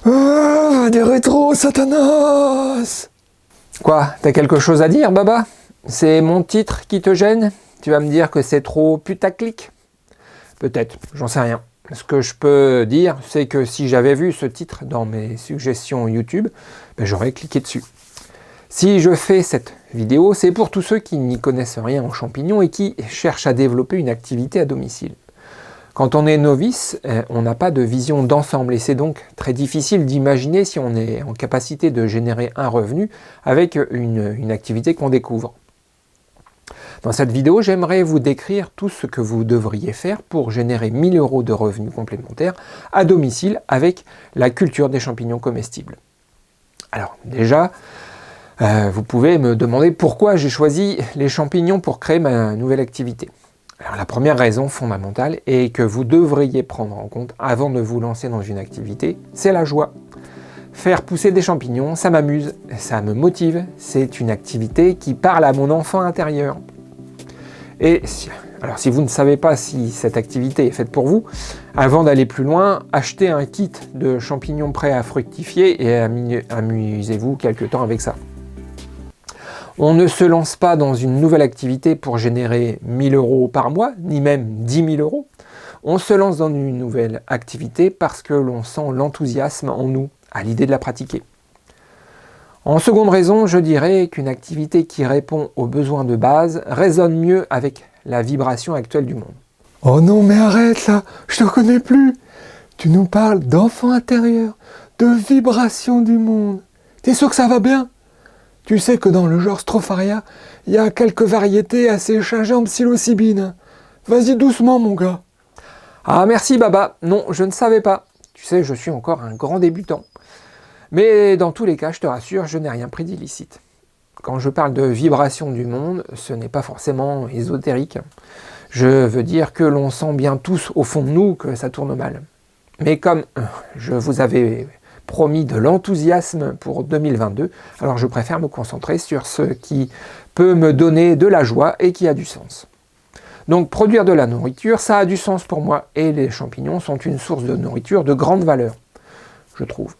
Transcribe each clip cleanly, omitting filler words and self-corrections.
Ah, des rétros, Satanas! Quoi, t'as quelque chose à dire, Baba? C'est mon titre qui te gêne? Tu vas me dire que c'est trop putaclic? Peut-être, j'en sais rien. Ce que je peux dire, c'est que si j'avais vu ce titre dans mes suggestions YouTube, j'aurais cliqué dessus. Si je fais cette vidéo, c'est pour tous ceux qui n'y connaissent rien en champignons et qui cherchent à développer une activité à domicile. Quand on est novice, on n'a pas de vision d'ensemble et c'est donc très difficile d'imaginer si on est en capacité de générer un revenu avec une activité qu'on découvre. Dans cette vidéo, j'aimerais vous décrire tout ce que vous devriez faire pour générer 1000 € de revenus complémentaires à domicile avec la culture des champignons comestibles. Alors déjà, vous pouvez me demander pourquoi j'ai choisi les champignons pour créer ma nouvelle activité. Alors la première raison fondamentale et que vous devriez prendre en compte avant de vous lancer dans une activité, c'est la joie. Faire pousser des champignons, ça m'amuse, ça me motive, c'est une activité qui parle à mon enfant intérieur. Et alors si vous ne savez pas si cette activité est faite pour vous, avant d'aller plus loin, achetez un kit de champignons prêts à fructifier et amusez-vous quelque temps avec ça. On ne se lance pas dans une nouvelle activité pour générer 1000 € par mois, ni même 10 000 €. On se lance dans une nouvelle activité parce que l'on sent l'enthousiasme en nous à l'idée de la pratiquer. En seconde raison, je dirais qu'une activité qui répond aux besoins de base résonne mieux avec la vibration actuelle du monde. Oh non, mais arrête là, je te connais plus. Tu nous parles d'enfant intérieur, de vibration du monde. T'es sûr que ça va bien? Tu sais que dans le genre Stropharia, il y a quelques variétés assez chargées en psilocybine. Vas-y doucement, mon gars. Ah merci Baba, non, je ne savais pas. Tu sais, je suis encore un grand débutant. Mais dans tous les cas, je te rassure, je n'ai rien pris d'illicite. Quand je parle de vibration du monde, ce n'est pas forcément ésotérique. Je veux dire que l'on sent bien tous au fond de nous que ça tourne mal. Mais comme je vous avais promis de l'enthousiasme pour 2022, alors je préfère me concentrer sur ce qui peut me donner de la joie et qui a du sens. Donc produire de la nourriture, ça a du sens pour moi et les champignons sont une source de nourriture de grande valeur, je trouve.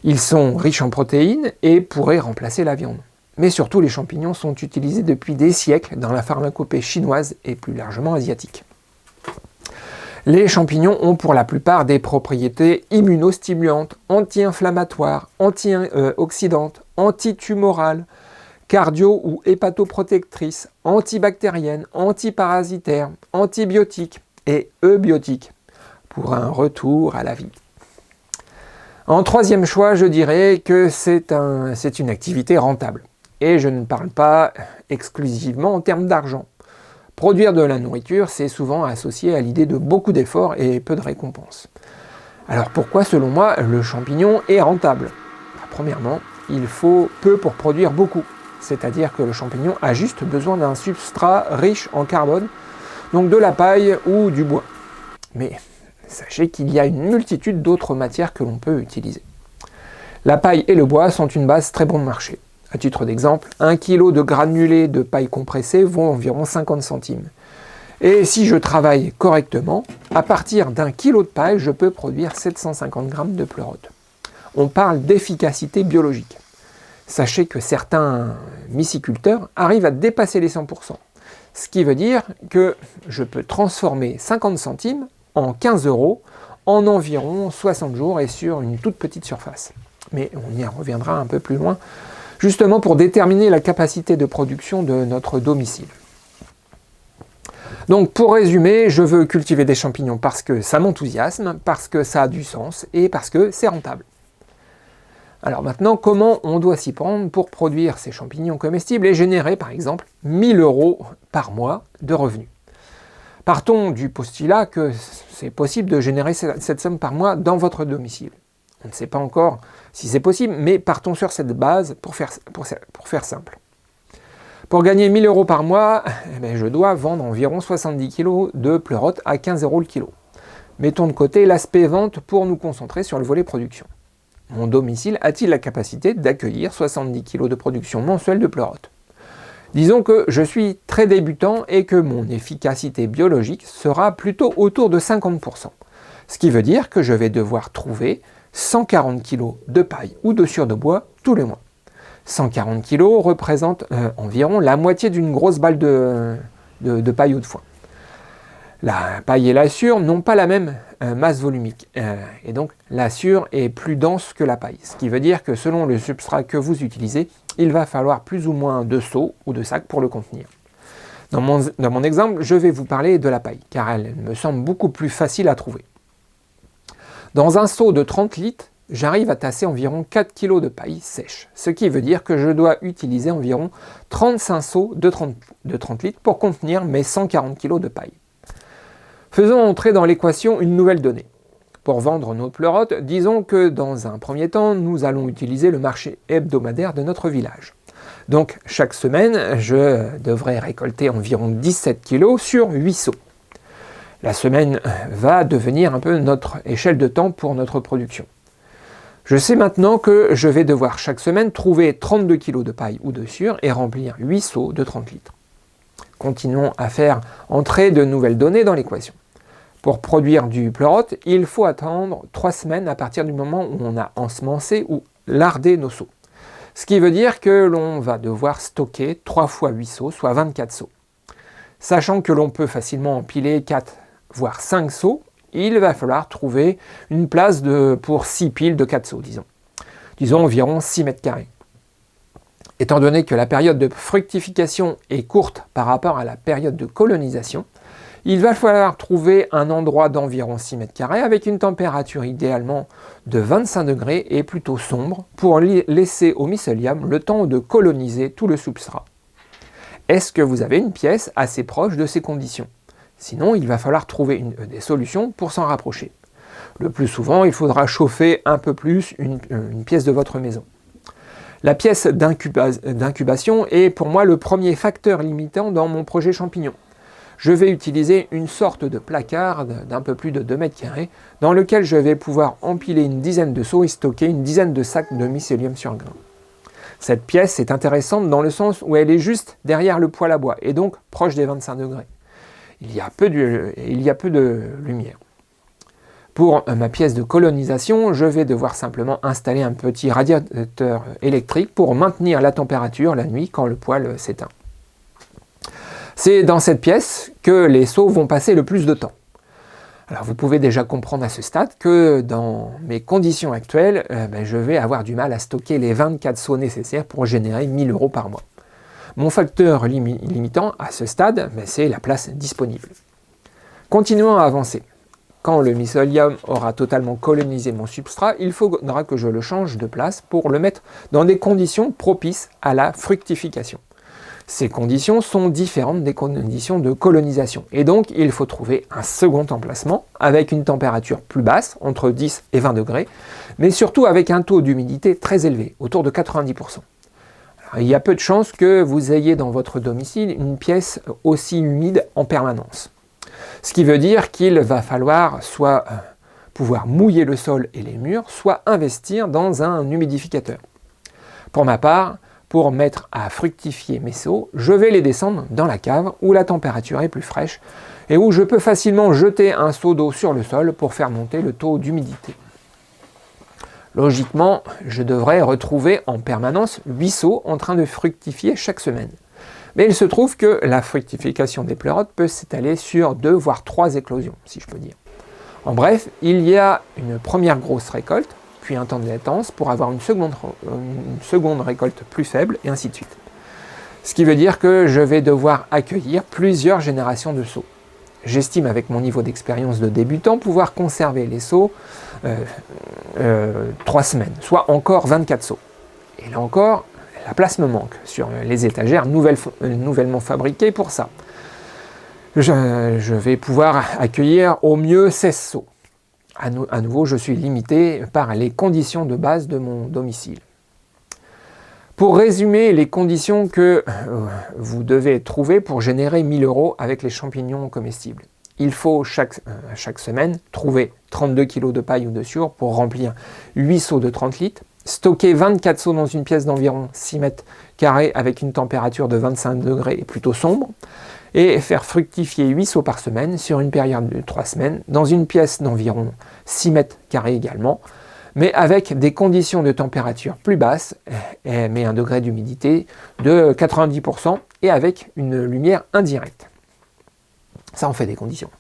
Ils sont riches en protéines et pourraient remplacer la viande. Mais surtout, les champignons sont utilisés depuis des siècles dans la pharmacopée chinoise et plus largement asiatique. Les champignons ont pour la plupart des propriétés immunostimulantes, anti-inflammatoires, antioxydantes, antitumorales, cardio- ou hépatoprotectrices, antibactériennes, antiparasitaires, antibiotiques et eubiotiques pour un retour à la vie. En troisième choix, je dirais que c'est une activité rentable. Et je ne parle pas exclusivement en termes d'argent. Produire de la nourriture, c'est souvent associé à l'idée de beaucoup d'efforts et peu de récompenses. Alors pourquoi, selon moi, le champignon est rentable? Premièrement, il faut peu pour produire beaucoup. C'est-à-dire que le champignon a juste besoin d'un substrat riche en carbone, donc de la paille ou du bois. Mais sachez qu'il y a une multitude d'autres matières que l'on peut utiliser. La paille et le bois sont une base très bon marché. À titre d'exemple, 1 kg de granulés de paille compressée vaut environ 50 centimes. Et si je travaille correctement, à partir d'1 kg de paille, je peux produire 750 g de pleurote. On parle d'efficacité biologique. Sachez que certains myciculteurs arrivent à dépasser les 100%. Ce qui veut dire que je peux transformer 50 centimes en 15 € en environ 60 jours et sur une toute petite surface. Mais on y reviendra un peu plus loin, justement pour déterminer la capacité de production de notre domicile. Donc pour résumer, je veux cultiver des champignons parce que ça m'enthousiasme, parce que ça a du sens et parce que c'est rentable. Alors maintenant, comment on doit s'y prendre pour produire ces champignons comestibles et générer par exemple 1000 € par mois de revenus? Partons du postulat que c'est possible de générer cette somme par mois dans votre domicile. On ne sait pas encore si c'est possible, mais partons sur cette base pour faire simple. Pour gagner 1000 € par mois, je dois vendre environ 70 kg de pleurote à 15 € le kilo. Mettons de côté l'aspect vente pour nous concentrer sur le volet production. Mon domicile a-t-il la capacité d'accueillir 70 kg de production mensuelle de pleurote? Disons que je suis très débutant et que mon efficacité biologique sera plutôt autour de 50%. Ce qui veut dire que je vais devoir trouver 140 kg de paille ou de sciure de bois tous les mois. 140 kg représente environ la moitié d'une grosse balle de paille ou de foin. La paille et la sciure n'ont pas la même masse volumique, et donc la sciure est plus dense que la paille, ce qui veut dire que selon le substrat que vous utilisez, il va falloir plus ou moins de seaux ou de sacs pour le contenir. Dans mon exemple, je vais vous parler de la paille, car elle me semble beaucoup plus facile à trouver. Dans un seau de 30 litres, j'arrive à tasser environ 4 kg de paille sèche, ce qui veut dire que je dois utiliser environ 35 seaux de 30 litres pour contenir mes 140 kg de paille. Faisons entrer dans l'équation une nouvelle donnée. Pour vendre nos pleurotes, disons que dans un premier temps, nous allons utiliser le marché hebdomadaire de notre village. Donc chaque semaine, je devrais récolter environ 17 kg sur 8 seaux. La semaine va devenir un peu notre échelle de temps pour notre production. Je sais maintenant que je vais devoir chaque semaine trouver 32 kg de paille ou de sciure et remplir 8 seaux de 30 litres. Continuons à faire entrer de nouvelles données dans l'équation. Pour produire du pleurote, il faut attendre 3 semaines à partir du moment où on a ensemencé ou lardé nos seaux. Ce qui veut dire que l'on va devoir stocker 3 fois 8 seaux, soit 24 seaux. Sachant que l'on peut facilement empiler 4 voire 5 seaux, il va falloir trouver une place pour 6 piles de 4 seaux, disons environ 6 mètres carrés. Étant donné que la période de fructification est courte par rapport à la période de colonisation, il va falloir trouver un endroit d'environ 6 mètres carrés avec une température idéalement de 25 degrés et plutôt sombre pour laisser au mycélium le temps de coloniser tout le substrat. Est-ce que vous avez une pièce assez proche de ces conditions? Sinon, il va falloir trouver des solutions pour s'en rapprocher. Le plus souvent, il faudra chauffer un peu plus une pièce de votre maison. La pièce d'incubation est pour moi le premier facteur limitant dans mon projet champignon. Je vais utiliser une sorte de placard d'un peu plus de 2 mètres carrés dans lequel je vais pouvoir empiler une dizaine de seaux et stocker une dizaine de sacs de mycélium sur grain. Cette pièce est intéressante dans le sens où elle est juste derrière le poêle à bois et donc proche des 25 degrés. Il y a peu de lumière. Pour ma pièce de colonisation, je vais devoir simplement installer un petit radiateur électrique pour maintenir la température la nuit quand le poêle s'éteint. C'est dans cette pièce que les seaux vont passer le plus de temps. Alors vous pouvez déjà comprendre à ce stade que dans mes conditions actuelles, je vais avoir du mal à stocker les 24 seaux nécessaires pour générer 1 000 € par mois. Mon facteur limitant à ce stade, c'est la place disponible. Continuons à avancer. Quand le mycélium aura totalement colonisé mon substrat, il faudra que je le change de place pour le mettre dans des conditions propices à la fructification. Ces conditions sont différentes des conditions de colonisation et donc il faut trouver un second emplacement avec une température plus basse, entre 10 et 20 degrés, mais surtout avec un taux d'humidité très élevé, autour de 90%. Alors, il y a peu de chances que vous ayez dans votre domicile une pièce aussi humide en permanence. Ce qui veut dire qu'il va falloir soit pouvoir mouiller le sol et les murs, soit investir dans un humidificateur. Pour ma part, pour mettre à fructifier mes seaux, je vais les descendre dans la cave où la température est plus fraîche et où je peux facilement jeter un seau d'eau sur le sol pour faire monter le taux d'humidité. Logiquement, je devrais retrouver en permanence 8 seaux en train de fructifier chaque semaine. Mais il se trouve que la fructification des pleurotes peut s'étaler sur 2 voire 3 éclosions, si je peux dire. En bref, il y a une première grosse récolte, puis un temps de latence pour avoir une seconde récolte plus faible, et ainsi de suite. Ce qui veut dire que je vais devoir accueillir plusieurs générations de seaux. J'estime avec mon niveau d'expérience de débutant pouvoir conserver les seaux 3 semaines, soit encore 24 seaux. Et là encore, la place me manque sur les étagères nouvellement fabriquées pour ça. Je vais pouvoir accueillir au mieux 16 seaux. À nouveau, je suis limité par les conditions de base de mon domicile. Pour résumer les conditions que vous devez trouver pour générer 1 000 € avec les champignons comestibles. Il faut chaque semaine trouver 32 kg de paille ou de sciure pour remplir 8 seaux de 30 litres, stocker 24 seaux dans une pièce d'environ 6 mètres carrés avec une température de 25 degrés et plutôt sombre, et faire fructifier 8 seaux par semaine sur une période de 3 semaines dans une pièce d'environ 6 mètres carrés également, mais avec des conditions de température plus basses, mais un degré d'humidité de 90% et avec une lumière indirecte. Ça en fait des conditions.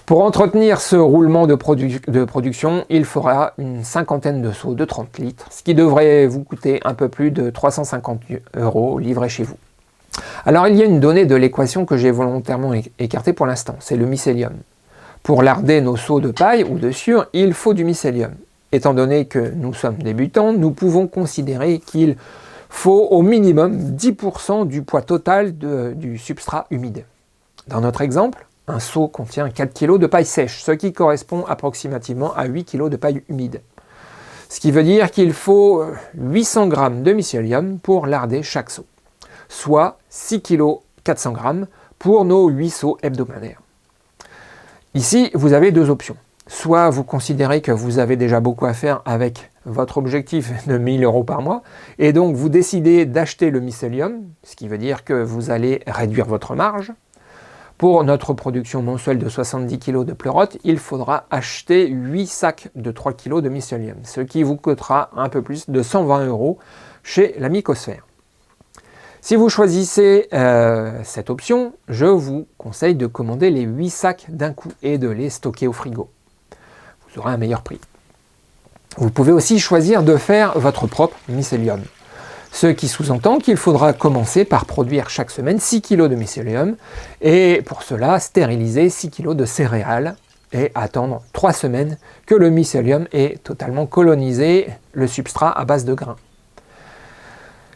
Pour entretenir ce roulement de production, il faudra une cinquantaine de seaux de 30 litres, ce qui devrait vous coûter un peu plus de 350 € livrés chez vous. Alors il y a une donnée de l'équation que j'ai volontairement écartée pour l'instant, c'est le mycélium. Pour larder nos seaux de paille ou de sciure, il faut du mycélium. Étant donné que nous sommes débutants, nous pouvons considérer qu'il faut au minimum 10% du poids total du substrat humide. Dans notre exemple, un seau contient 4 kg de paille sèche, ce qui correspond approximativement à 8 kg de paille humide. Ce qui veut dire qu'il faut 800 g de mycélium pour larder chaque seau, soit 6 kg 400 g pour nos 8 seaux hebdomadaires. Ici, vous avez deux options. Soit vous considérez que vous avez déjà beaucoup à faire avec votre objectif de 1 000 € par mois, et donc vous décidez d'acheter le mycélium, ce qui veut dire que vous allez réduire votre marge. Pour notre production mensuelle de 70 kg de pleurote, il faudra acheter 8 sacs de 3 kg de mycélium, ce qui vous coûtera un peu plus de 120 € chez la Mycosphère. Si vous choisissez cette option, je vous conseille de commander les 8 sacs d'un coup et de les stocker au frigo. Vous aurez un meilleur prix. Vous pouvez aussi choisir de faire votre propre mycélium. Ce qui sous-entend qu'il faudra commencer par produire chaque semaine 6 kg de mycélium et pour cela stériliser 6 kg de céréales et attendre 3 semaines que le mycélium ait totalement colonisé le substrat à base de grains.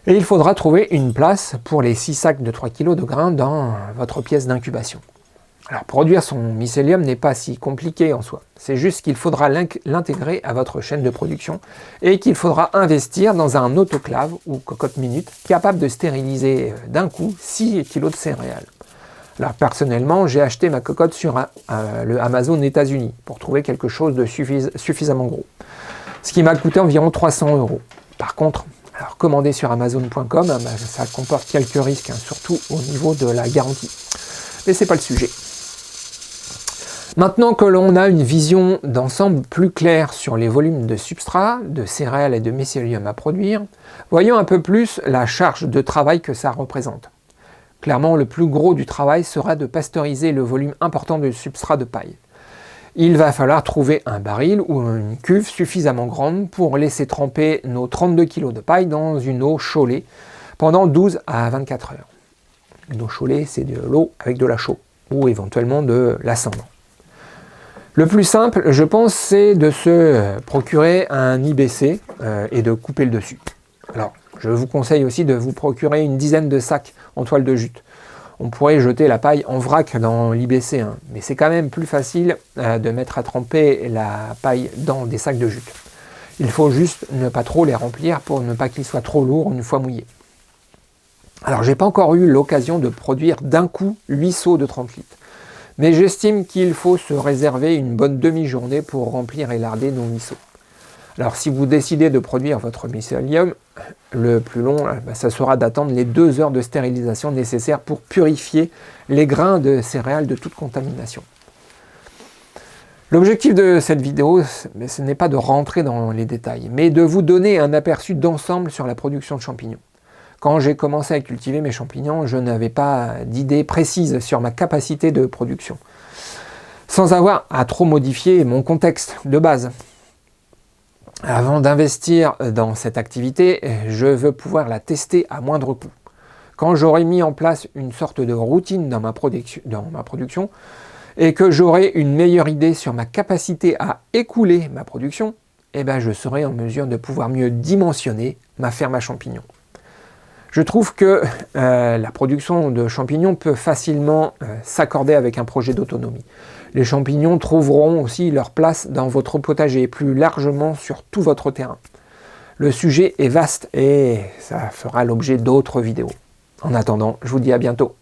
Et il faudra trouver une place pour les 6 sacs de 3 kg de grains dans votre pièce d'incubation. Alors produire son mycélium n'est pas si compliqué en soi, c'est juste qu'il faudra l'intégrer à votre chaîne de production et qu'il faudra investir dans un autoclave ou cocotte minute capable de stériliser d'un coup 6 kg de céréales. Alors personnellement, j'ai acheté ma cocotte sur le Amazon États-Unis pour trouver quelque chose de suffisamment gros, ce qui m'a coûté environ 300 €. Par contre, alors commander sur Amazon.com, ça comporte quelques risques, surtout au niveau de la garantie. Mais c'est pas le sujet. Maintenant que l'on a une vision d'ensemble plus claire sur les volumes de substrat, de céréales et de mycélium à produire, voyons un peu plus la charge de travail que ça représente. Clairement, le plus gros du travail sera de pasteuriser le volume important de substrat de paille. Il va falloir trouver un baril ou une cuve suffisamment grande pour laisser tremper nos 32 kg de paille dans une eau chaulée pendant 12 à 24 heures. Une eau chaulée, c'est de l'eau avec de la chaux ou éventuellement de la cendre. Le plus simple, je pense, c'est de se procurer un IBC et de couper le dessus. Alors, je vous conseille aussi de vous procurer une dizaine de sacs en toile de jute. On pourrait jeter la paille en vrac dans l'IBC, mais c'est quand même plus facile de mettre à tremper la paille dans des sacs de jute. Il faut juste ne pas trop les remplir pour ne pas qu'ils soient trop lourds une fois mouillés. Alors, j'ai pas encore eu l'occasion de produire d'un coup 8 seaux de 30 litres. Mais j'estime qu'il faut se réserver une bonne demi-journée pour remplir et larder nos 8 seaux. Alors si vous décidez de produire votre mycélium, le plus long, ça sera d'attendre les 2 heures de stérilisation nécessaires pour purifier les grains de céréales de toute contamination. L'objectif de cette vidéo, ce n'est pas de rentrer dans les détails, mais de vous donner un aperçu d'ensemble sur la production de champignons. Quand j'ai commencé à cultiver mes champignons, je n'avais pas d'idée précise sur ma capacité de production, sans avoir à trop modifier mon contexte de base. Avant d'investir dans cette activité, je veux pouvoir la tester à moindre coût. Quand j'aurai mis en place une sorte de routine dans ma production et que j'aurai une meilleure idée sur ma capacité à écouler ma production, je serai en mesure de pouvoir mieux dimensionner ma ferme à champignons. Je trouve que la production de champignons peut facilement s'accorder avec un projet d'autonomie. Les champignons trouveront aussi leur place dans votre potager et plus largement sur tout votre terrain. Le sujet est vaste et ça fera l'objet d'autres vidéos. En attendant, je vous dis à bientôt.